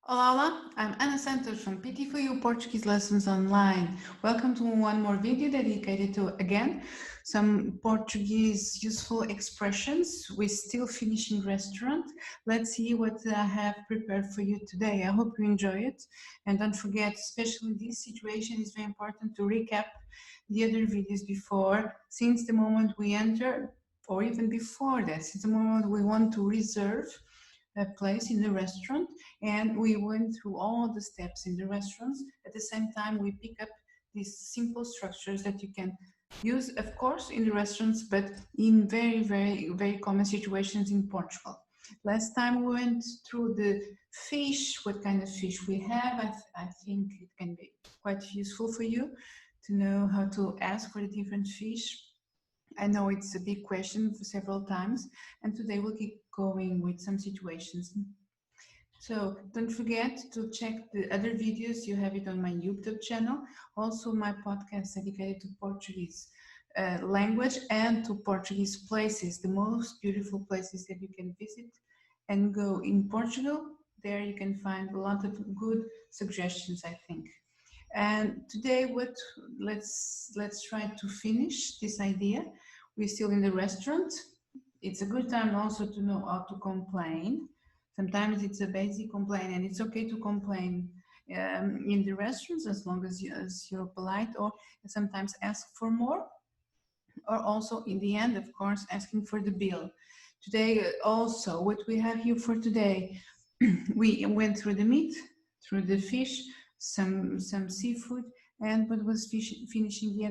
Olá, olá, I'm Ana Santos from PT4U Portuguese Lessons Online. Welcome to one more video dedicated to, again, some Portuguese useful expressions. We're still finishing restaurant. Let's see what I have prepared for you today. I hope you enjoy it. And don't forget, especially this situation is very important to recap the other videos before, since the moment we enter, or even before that, since the moment we want to reserve a place in the restaurant, and we went through all the steps in the restaurants. At the same time, we pick up these simple structures that you can use, of course, in the restaurants, but in very, very, very common situations in Portugal. Last time we went through the fish, what kind of fish we have. I think it can be quite useful for you to know how to ask for the different fish. I know it's a big question for several times, and today we'll keep going with some situations. So don't forget to check the other videos. You have it on my YouTube channel. Also my podcast dedicated to Portuguese language and to Portuguese places, the most beautiful places that you can visit and go in Portugal. There you can find a lot of good suggestions, I think. And today, let's try to finish this idea. We're still in the restaurant. It's a good time also to know how to complain. Sometimes it's a basic complaint, and it's okay to complain in the restaurants as long as you're polite, or sometimes ask for more, or also in the end, of course, asking for the bill. Today, also, what we have here for today, we went through the meat, through the fish, some seafood, and what was finishing the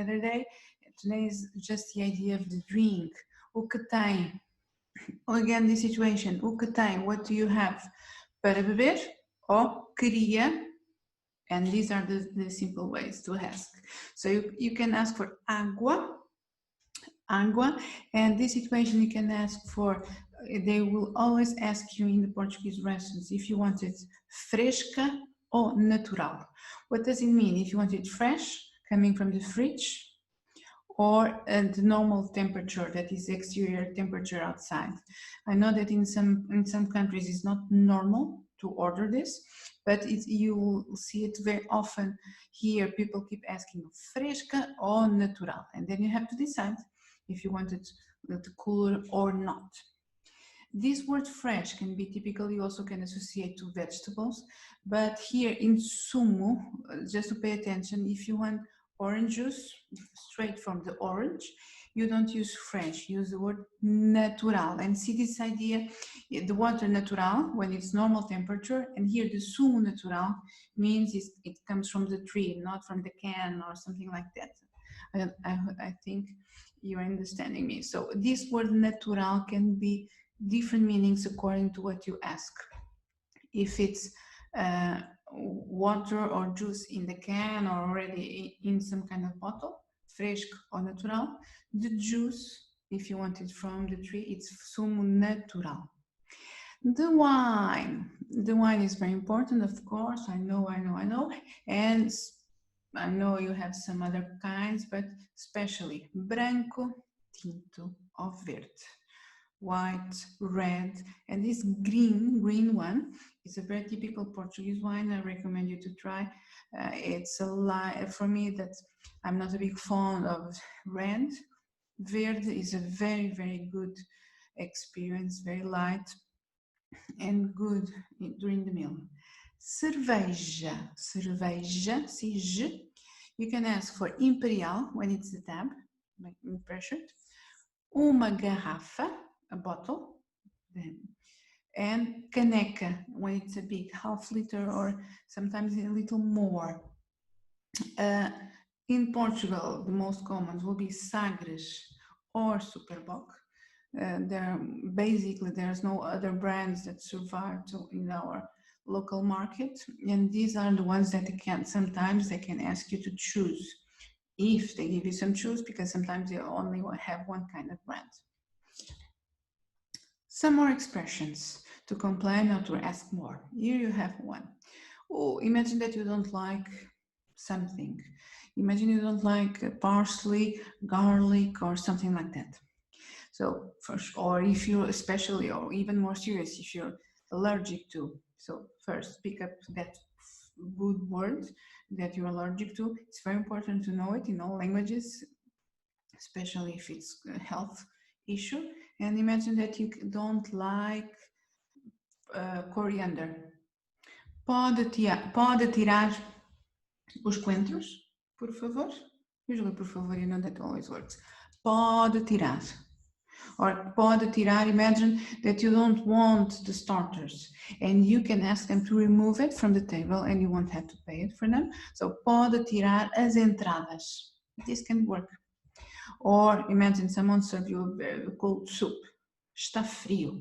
other day. Today is just the idea of the drink. O que tem? Again, the situation. O que tem? What do you have? Para beber? Ou queria? And these are the simple ways to ask. So you can ask for água, água, and this situation you can ask for, they will always ask you in the Portuguese restaurants if you want it fresca or natural. What does it mean? If you want it fresh, coming from the fridge, or at the normal temperature, that is exterior temperature outside. I know that in some countries it's not normal to order this, but you will see it very often here. People keep asking fresca or natural, and then you have to decide if you want it cooler or not. This word fresh can be typically also can associate to vegetables, but here in sumo, just to pay attention, if you want orange juice straight from the orange, you don't use fresh, use the word natural. And see this idea, the water natural when it's normal temperature, and here the sumo natural means it comes from the tree, not from the can or something like that. I think you're understanding me. So this word natural can be different meanings according to what you ask. If it's water or juice in the can or already in some kind of bottle, fresco or natural. The juice, if you want it from the tree, it's sumo natural. The wine is very important, of course. I know, and I know you have some other kinds, but especially branco, tinto, or verde. White, red, and this green one is a very typical Portuguese wine. I recommend you to try. It's a lie for me that I'm not a big fan of red. Verde is a very, very good experience, very light and good during the meal. Cerveja, CG. You can ask for imperial when it's the tab, like pressured. Uma garrafa, a bottle, and caneca when it's a big half-liter or sometimes a little more. In Portugal, the most common will be Sagres or Superboc. There's no other brands that survive in our local market, and these are the ones that sometimes they can ask you to choose, if they give you some choose, because sometimes they only have one kind of brand. Some more expressions to complain or to ask more. Here you have one. Oh, imagine that you don't like something. Imagine you don't like parsley, garlic, or something like that. So, or if you're especially, or even more serious, if you're allergic to. So first, pick up that good word that you're allergic to. It's very important to know it in all languages, especially if it's a health issue. And imagine that you don't like coriander. Pode tirar os coentros, por favor? Usually, por favor, you know that always works. Pode tirar. Or pode tirar, imagine that you don't want the starters and you can ask them to remove it from the table and you won't have to pay it for them. So, pode tirar as entradas. This can work. Or imagine someone serve you a cold soup. Está frio.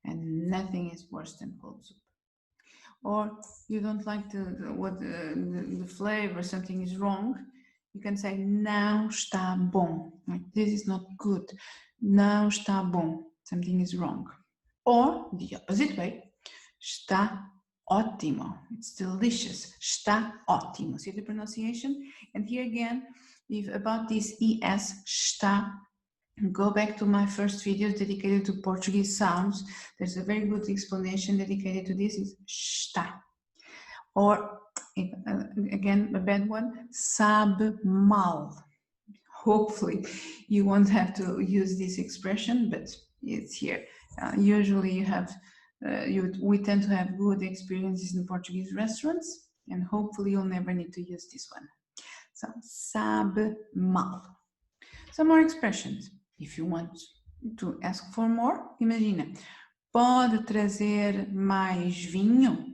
And nothing is worse than cold soup. Or you don't like the flavor, something is wrong. You can say, não está bom. This is not good. Não está bom. Something is wrong. Or the opposite way, está ótimo. It's delicious. Está ótimo. See the pronunciation? And here again, if about this ES, está, go back to my first videos dedicated to Portuguese sounds. There's a very good explanation dedicated to this. Is está. Or again, a bad one, sabe mal. Hopefully you won't have to use this expression, but it's here. Usually you have, we tend to have good experiences in Portuguese restaurants, and hopefully you'll never need to use this one. So, sabe mal. Some more expressions. If you want to ask for more, imagina, pode trazer mais vinho?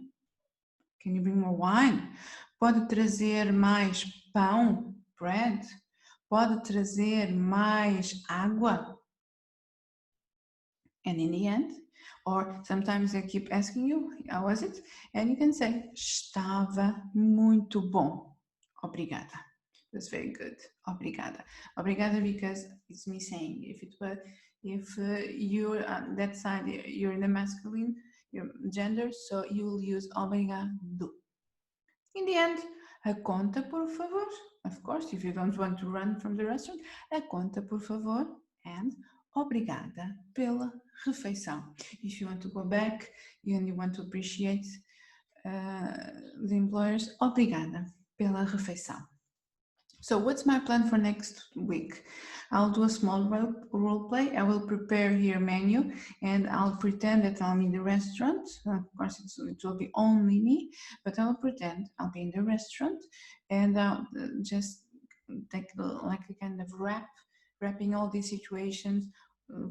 Can you bring more wine? Pode trazer mais pão, bread? Pode trazer mais água? And in the end, or sometimes I keep asking you, how was it? And you can say, estava muito bom. Obrigada. It was very good. Obrigada. Obrigada because it's me saying, if you're on that side, you're in the masculine, your gender, so you will use obrigado. In the end, a conta, por favor. Of course, if you don't want to run from the restaurant, a conta, por favor, and obrigada pela refeição. If you want to go back and you want to appreciate the employers, obrigada pela refeição. So what's my plan for next week? I'll do a small role play. I will prepare here menu and I'll pretend that I'm in the restaurant. Of course, it will be only me, but I'll pretend I'll be in the restaurant and I'll just take like a kind of wrapping all these situations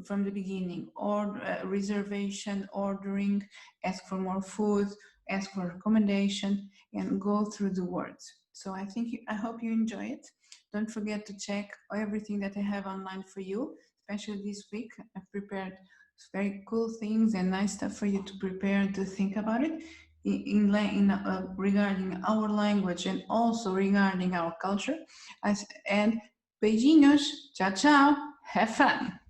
from the beginning, or reservation, ordering, ask for more food, ask for recommendation, and go through the words. So I hope you enjoy it. Don't forget to check everything that I have online for you, especially this week. I've prepared very cool things and nice stuff for you to prepare, to think about it regarding our language and also regarding our culture. And beijinhos, ciao, ciao, have fun.